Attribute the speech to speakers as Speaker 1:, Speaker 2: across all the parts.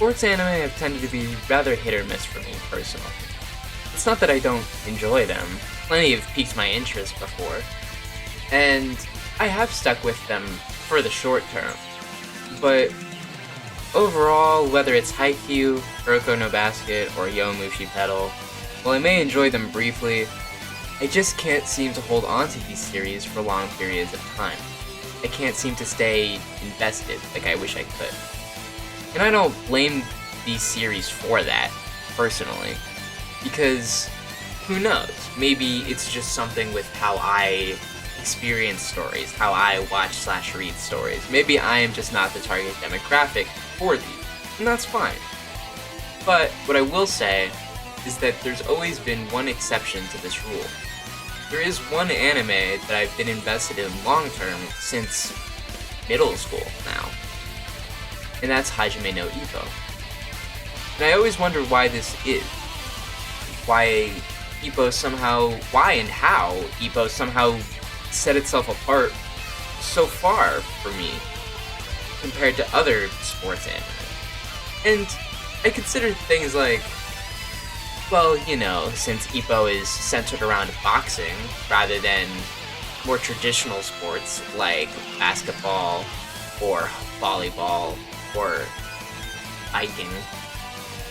Speaker 1: sports anime have tended to be rather hit or miss for me personally. It's not that I don't enjoy them, plenty have piqued my interest before, and I have stuck with them for the short term. But overall, whether it's Haikyuu, Kuroko no Basket, or Yomushi Pedal, while I may enjoy them briefly, I just can't seem to hold on to these series for long periods of time. I can't seem to stay invested like I wish I could. And I don't blame these series for that, personally, because who knows, maybe it's just something with how I experience stories, how I watch/read stories. Maybe I am just not the target demographic for these, and that's fine. But what I will say is that there's always been one exception to this rule. There is one anime that I've been invested in long-term since middle school now, and that's Hajime no Ippo. And I always wonder why this is. Why and how Ippo somehow set itself apart so far for me compared to other sports anime. And I consider things like, well, you know, since Ippo is centered around boxing rather than more traditional sports like basketball or volleyball or hiking,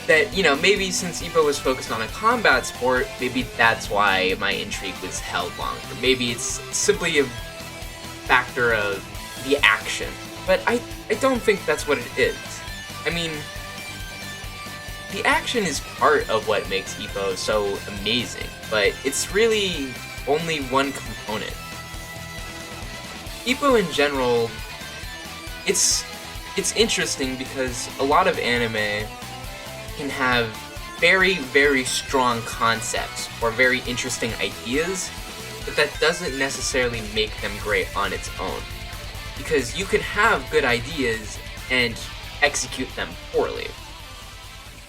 Speaker 1: that, you know, maybe since Ippo was focused on a combat sport, maybe that's why my intrigue was held longer. Maybe it's simply a factor of the action. But I don't think that's what it is. I mean, the action is part of what makes Ippo so amazing, but it's really only one component. Ippo in general, it's interesting because a lot of anime can have very, very strong concepts or very interesting ideas, but that doesn't necessarily make them great on its own. Because you can have good ideas and execute them poorly.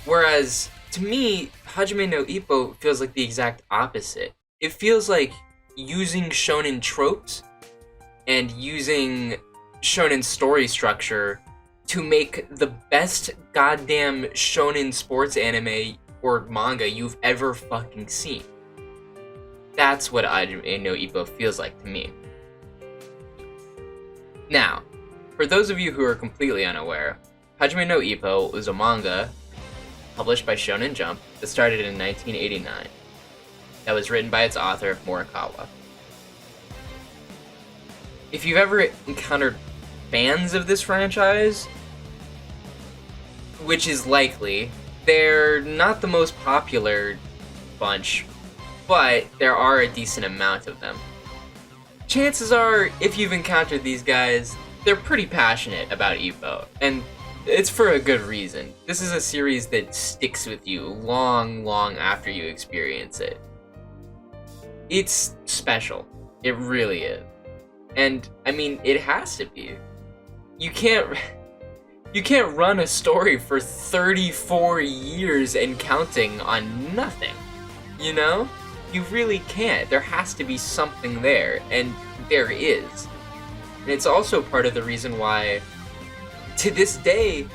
Speaker 1: Whereas, to me, Hajime no Ippo feels like the exact opposite. It feels like using shonen tropes and using shonen story structure to make the best goddamn shonen sports anime or manga you've ever fucking seen. That's what Hajime no Ippo feels like to me. Now, for those of you who are completely unaware, Hajime no Ippo was a manga published by Shonen Jump that started in 1989. That was written by its author, Morikawa. If you've ever encountered fans of this franchise, which is likely, they're not the most popular bunch, but there are a decent amount of them. Chances are, if you've encountered these guys, they're pretty passionate about Ippo, and it's for a good reason. This is a series that sticks with you long, long after you experience it. It's special. It really is. And, I mean, it has to be. You can't run a story for 34 years and counting on nothing, you know? You really can't. There has to be something there, and there is. And it's also part of the reason why, to this day,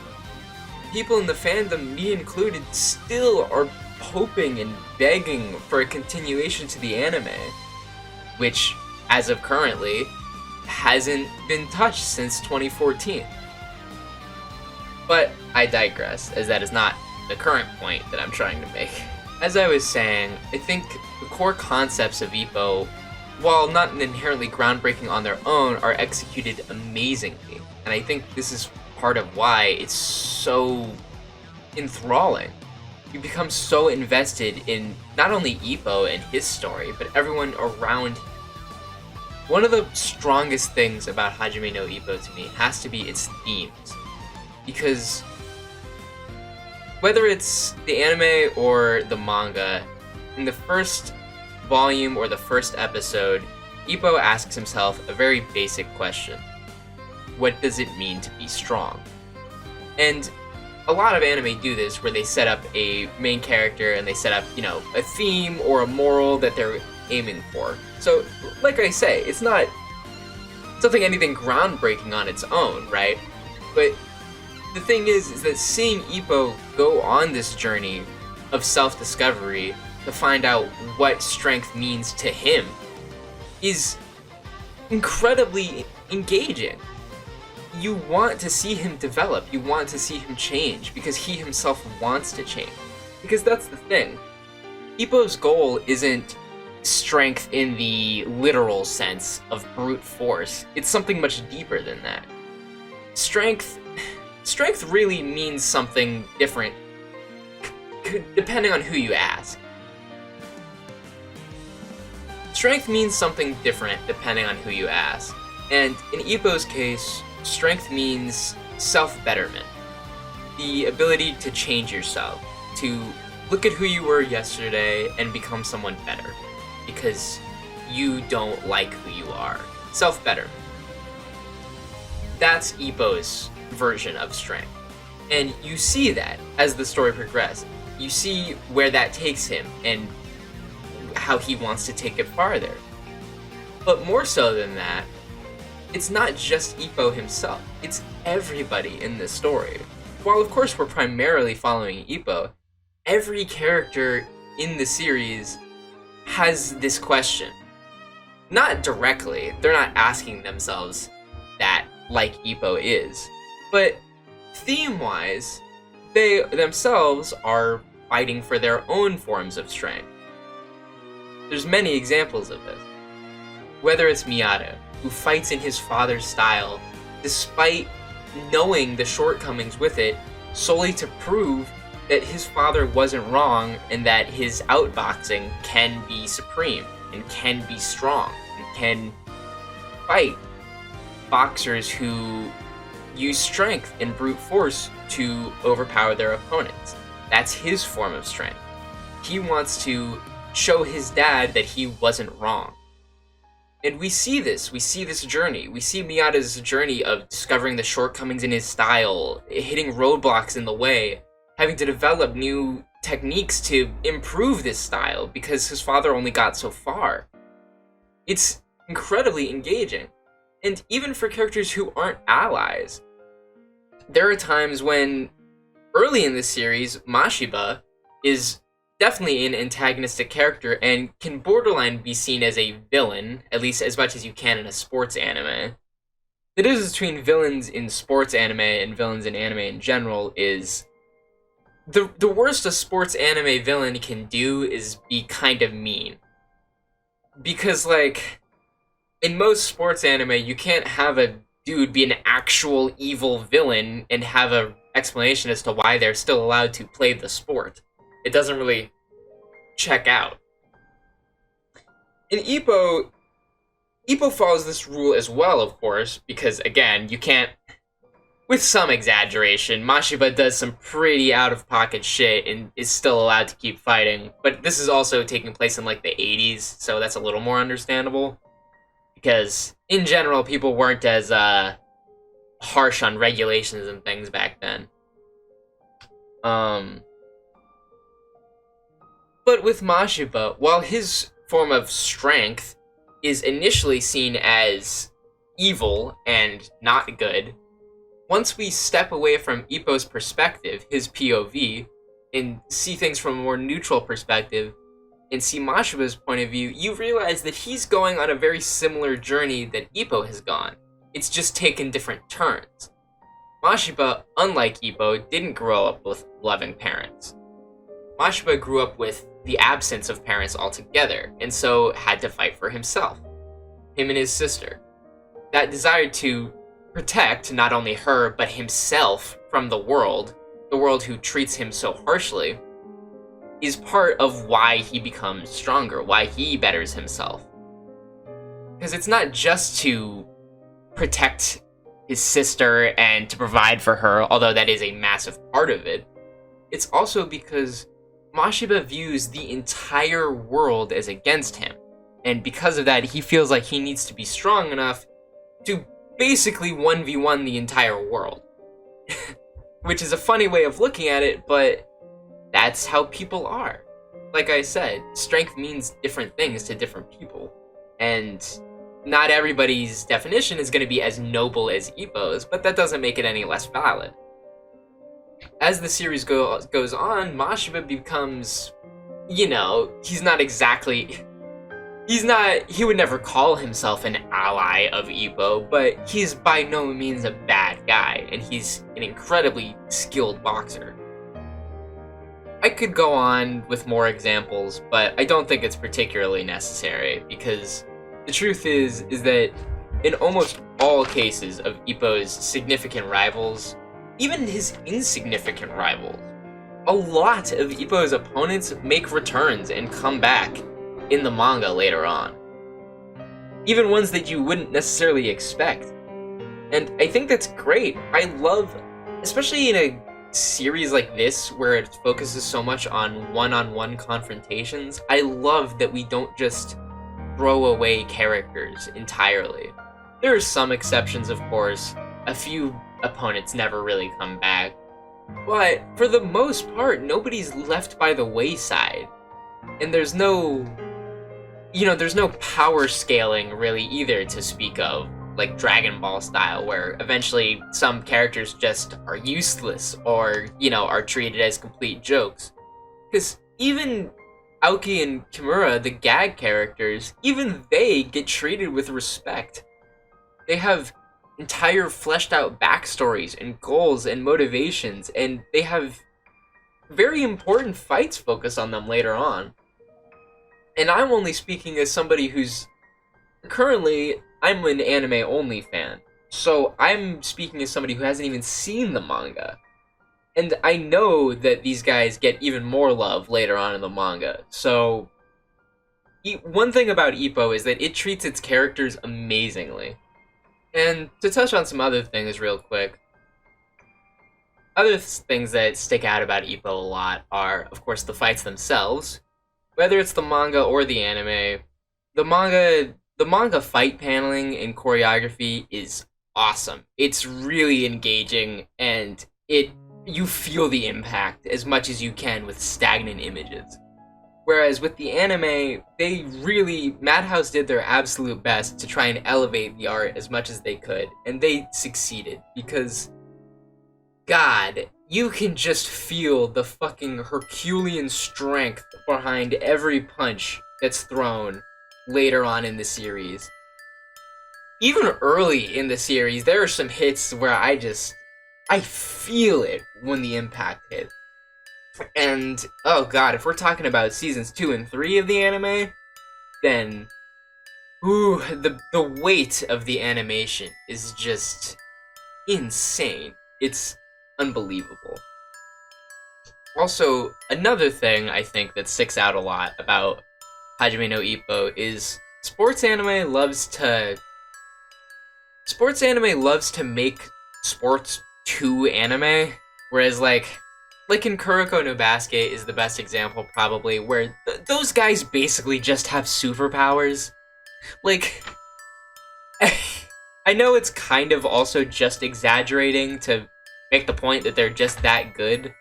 Speaker 1: people in the fandom, me included, still are hoping and begging for a continuation to the anime, which, as of currently, hasn't been touched since 2014. But I digress, as that is not the current point that I'm trying to make. As I was saying, I think the core concepts of Ippo, while not inherently groundbreaking on their own, are executed amazingly. And I think this is part of why it's so enthralling. You become so invested in not only Ippo and his story, but everyone around him. One of the strongest things about Hajime no Ippo to me has to be its themes. Because whether it's the anime or the manga, in the first volume or the first episode, Ippo asks himself a very basic question. What does it mean to be strong? And a lot of anime do this, where they set up a main character and they set up, you know, a theme or a moral that they're aiming for. So, like I say, it's not something anything groundbreaking on its own, right? But the thing is that seeing Ippo go on this journey of self-discovery to find out what strength means to him is incredibly engaging. You want to see him develop, you want to see him change, because he himself wants to change. Because that's the thing. Ippo's goal isn't strength in the literal sense of brute force. It's something much deeper than that. Strength really means something different depending on who you ask. Strength means something different depending on who you ask. And in Ippo's case, strength means self-betterment. The ability to change yourself, to look at who you were yesterday and become someone better. Because you don't like who you are. Self-betterment. That's Ippo's version of strength. And you see that as the story progresses. You see where that takes him and how he wants to take it farther. But more so than that, it's not just Ippo himself, it's everybody in this story. While of course we're primarily following Ippo, every character in the series has this question. Not directly, they're not asking themselves that like Ippo is, but theme-wise, they themselves are fighting for their own forms of strength. There's many examples of this. Whether it's Miyata, who fights in his father's style, despite knowing the shortcomings with it, solely to prove that his father wasn't wrong and that his outboxing can be supreme and can be strong and can fight boxers who use strength and brute force to overpower their opponents. That's his form of strength. He wants to show his dad that he wasn't wrong. And we see this journey. We see Miyata's journey of discovering the shortcomings in his style, hitting roadblocks in the way, having to develop new techniques to improve this style because his father only got so far. It's incredibly engaging. And even for characters who aren't allies, there are times when, early in the series, Mashiba is definitely an antagonistic character and can borderline be seen as a villain, at least as much as you can in a sports anime. The difference between villains in sports anime and villains in anime in general is the worst a sports anime villain can do is be kind of mean. Because, like, in most sports anime, you can't have a dude be an actual evil villain and have an explanation as to why they're still allowed to play the sport. It doesn't really check out. In Ippo follows this rule as well, of course, because, again, you can't... With some exaggeration, Mashiba does some pretty out-of-pocket shit and is still allowed to keep fighting, but this is also taking place in, like, the 80s, so that's a little more understandable. Because, in general, people weren't as, harsh on regulations and things back then. But with Mashiba, while his form of strength is initially seen as evil and not good, once we step away from Ippo's perspective, his POV, and see things from a more neutral perspective, and see Mashiba's point of view, you realize that he's going on a very similar journey that Ippo has gone. It's just taken different turns. Mashiba, unlike Ippo, didn't grow up with loving parents. Mashiba grew up with the absence of parents altogether, and so had to fight for himself. Him and his sister. That desire to protect not only her, but himself from the world who treats him so harshly, is part of why he becomes stronger, why he betters himself. Because it's not just to protect his sister and to provide for her, although that is a massive part of it. It's also because Mashiba views the entire world as against him, and because of that, he feels like he needs to be strong enough to basically 1v1 the entire world. Which is a funny way of looking at it, but that's how people are. Like I said, strength means different things to different people, and not everybody's definition is going to be as noble as Ippo's, but that doesn't make it any less valid. As the series goes on, Mashiba becomes, he's not exactly. He would never call himself an ally of Ippo, but he's by no means a bad guy, and he's an incredibly skilled boxer. I could go on with more examples, but I don't think it's particularly necessary, because the truth is that in almost all cases of Ippo's significant rivals, even his insignificant rivals, a lot of Ippo's opponents make returns and come back in the manga later on. Even ones that you wouldn't necessarily expect. And I think that's great. I love, especially in a series like this where it focuses so much on one-on-one confrontations, I love that we don't just throw away characters entirely. There are some exceptions, of course. A few opponents never really come back. But for the most part, nobody's left by the wayside. And there's no power scaling really either to speak of, like Dragon Ball style, where eventually some characters just are useless or, are treated as complete jokes. Because even Aoki and Kimura, the gag characters, even they get treated with respect. They have entire fleshed out backstories and goals and motivations, and they have very important fights focused on them later on. And I'm only speaking as somebody who's currently, I'm an anime only fan. So I'm speaking as somebody who hasn't even seen the manga. And I know that these guys get even more love later on in the manga. So one thing about Ippo is that it treats its characters amazingly. And to touch on some other things real quick, other things that stick out about Ippo a lot are, of course, the fights themselves. Whether it's the manga or the anime, the manga fight paneling and choreography is awesome. It's really engaging, and you feel the impact as much as you can with stagnant images. Whereas with the anime, Madhouse did their absolute best to try and elevate the art as much as they could, and they succeeded, because, God, you can just feel the fucking Herculean strength behind every punch that's thrown later on in the series. Even early in the series, there are some hits where I feel it when the impact hits. And, oh god, if we're talking about seasons 2 and 3 of the anime, then, the weight of the animation is just insane. It's unbelievable. Also, another thing I think that sticks out a lot about Hajime no Ippo is sports anime loves to make sports to anime, whereas like in Kuroko no Basket is the best example probably, where those guys basically just have superpowers. Like, I know it's kind of also just exaggerating to make the point that they're just that good,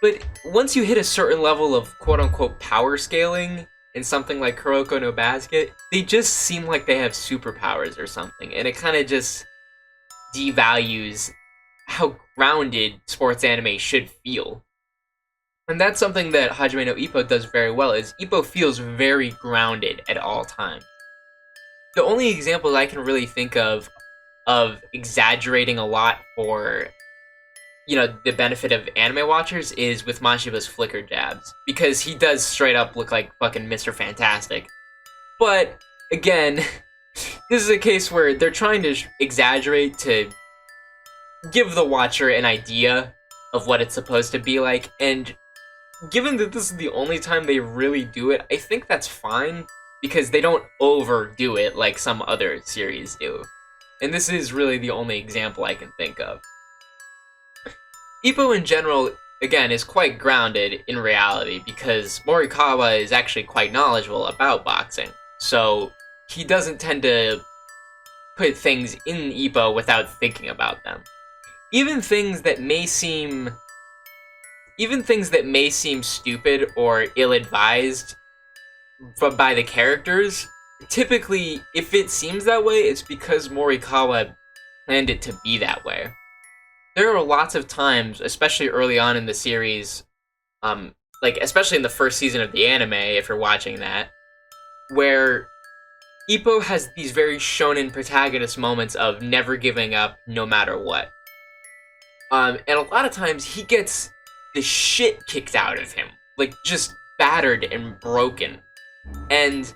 Speaker 1: but once you hit a certain level of quote-unquote power scaling in something like Kuroko no Basket, they just seem like they have superpowers or something, and it kind of just devalues how grounded sports anime should feel. And that's something that Hajime no Ippo does very well, is Ippo feels very grounded at all times. The only examples I can really think of exaggerating a lot for, the benefit of anime watchers is with Mashiba's flicker jabs, because he does straight up look like fucking Mr. Fantastic. But, again, this is a case where they're trying to exaggerate to give the watcher an idea of what it's supposed to be like, and given that this is the only time they really do it, I think that's fine, because they don't overdo it like some other series do. And this is really the only example I can think of. Ippo in general, again, is quite grounded in reality, because Morikawa is actually quite knowledgeable about boxing, so he doesn't tend to put things in Ippo without thinking about them. Even things that may seem stupid or ill-advised by the characters, typically, if it seems that way, it's because Morikawa planned it to be that way. there are lots of times, especially early on in the series, like especially in the first season of the anime, if you're watching that, where Ippo has these very shonen protagonist moments of never giving up no matter what. And a lot of times he gets the shit kicked out of him, like just battered and broken. And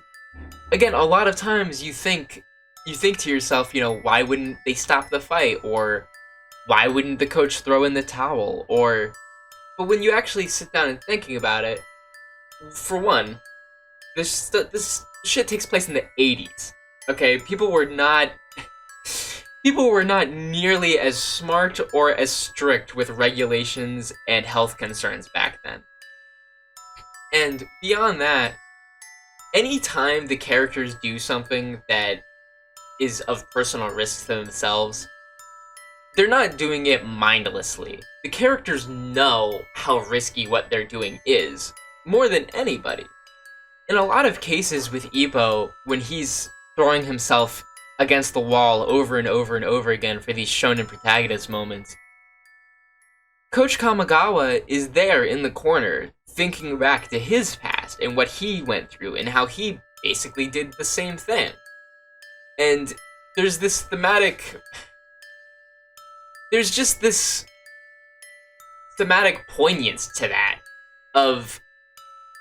Speaker 1: again, a lot of times you think to yourself, why wouldn't they stop the fight, or why wouldn't the coach throw in the towel, but when you actually sit down and thinking about it, for one, this shit takes place in the 80s. Okay, people were not nearly as smart or as strict with regulations and health concerns back then. And beyond that, anytime the characters do something that is of personal risk to themselves, they're not doing it mindlessly. The characters know how risky what they're doing is, more than anybody. In a lot of cases with Ippo, when he's throwing himself against the wall over and over and over again for these shonen protagonist moments, Coach Kamigawa is there in the corner, thinking back to his past and what he went through and how he basically did the same thing. And there's just this thematic poignance to that, of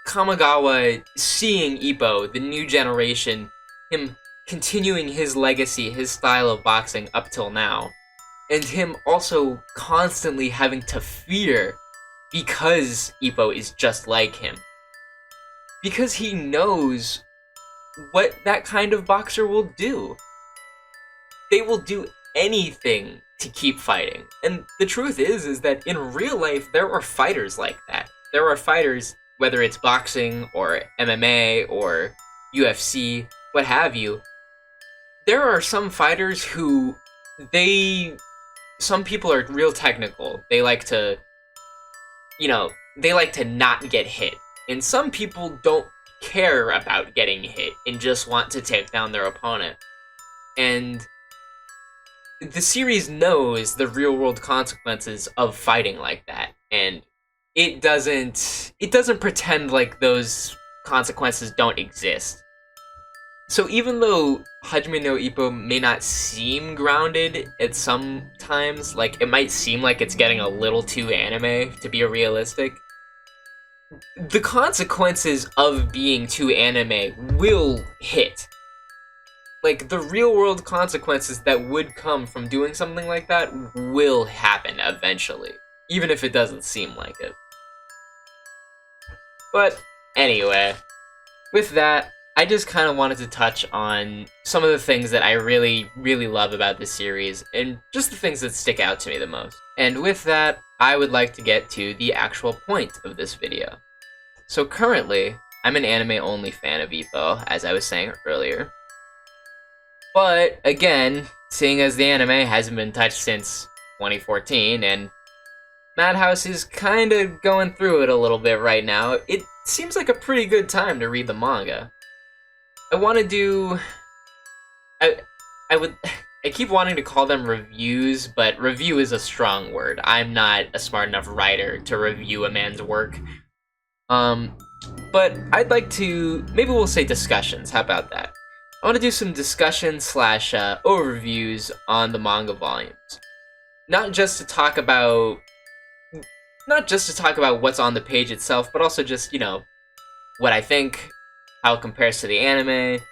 Speaker 1: Kamigawa seeing Ippo, the new generation, him continuing his legacy, his style of boxing up till now, and him also constantly having to fear because Ippo is just like him. Because he knows what that kind of boxer will do. They will do anything to keep fighting. And the truth is that in real life, there are fighters like that. There are fighters, whether it's boxing or MMA or UFC, what have you. There are some fighters who some people are real technical. They like to not get hit. And some people don't care about getting hit and just want to take down their opponent. And the series knows the real world consequences of fighting like that, and it doesn't pretend like those consequences don't exist. So even though Hajime no Ippo may not seem grounded at some times, like it might seem like it's getting a little too anime to be realistic, the consequences of being too anime will hit. Like, the real world consequences that would come from doing something like that will happen eventually, even if it doesn't seem like it. But anyway, with that, I just kind of wanted to touch on some of the things that I really, really love about this series, and just the things that stick out to me the most. And with that, I would like to get to the actual point of this video. So currently, I'm an anime-only fan of Ippo, as I was saying earlier. But, again, seeing as the anime hasn't been touched since 2014, and Madhouse is kind of going through it a little bit right now, it seems like a pretty good time to read the manga. I keep wanting to call them reviews, but review is a strong word. I'm not a smart enough writer to review a man's work. But I'd like to, maybe we'll say discussions, how about that? I want to do some discussion / overviews on the manga volumes. Not just to talk about what's on the page itself, but also just, what I think, how it compares to the anime.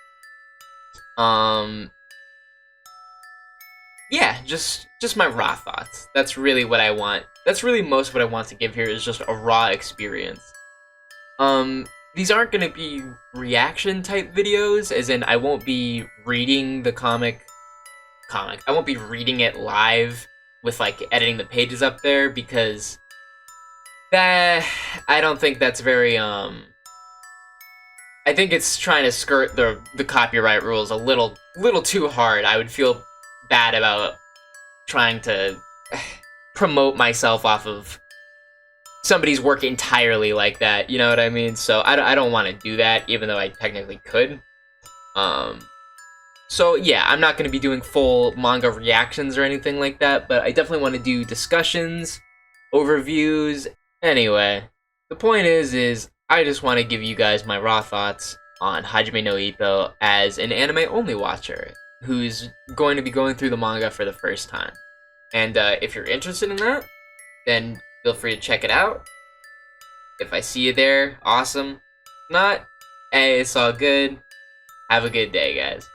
Speaker 1: Yeah, just my raw thoughts. That's really what I want. That's really most what I want to give here, is just a raw experience. These aren't going to be reaction type videos, as in I won't be reading the comic. I won't be reading it live with, editing the pages up there, because I don't think that's very, I think it's trying to skirt the copyright rules a little too hard. I would feel bad about trying to promote myself off of somebody's work entirely like that, you know what I mean? So I don't want to do that, even though I technically could. So yeah, I'm not going to be doing full manga reactions or anything like that, but I definitely want to do discussions, overviews. Anyway, the point is I just want to give you guys my raw thoughts on Hajime no Ippo as an anime only watcher who's going to be going through the manga for the first time. And if you're interested in that, then feel free to check it out. If I see you there, awesome. If not, hey, it's all good. Have a good day, guys.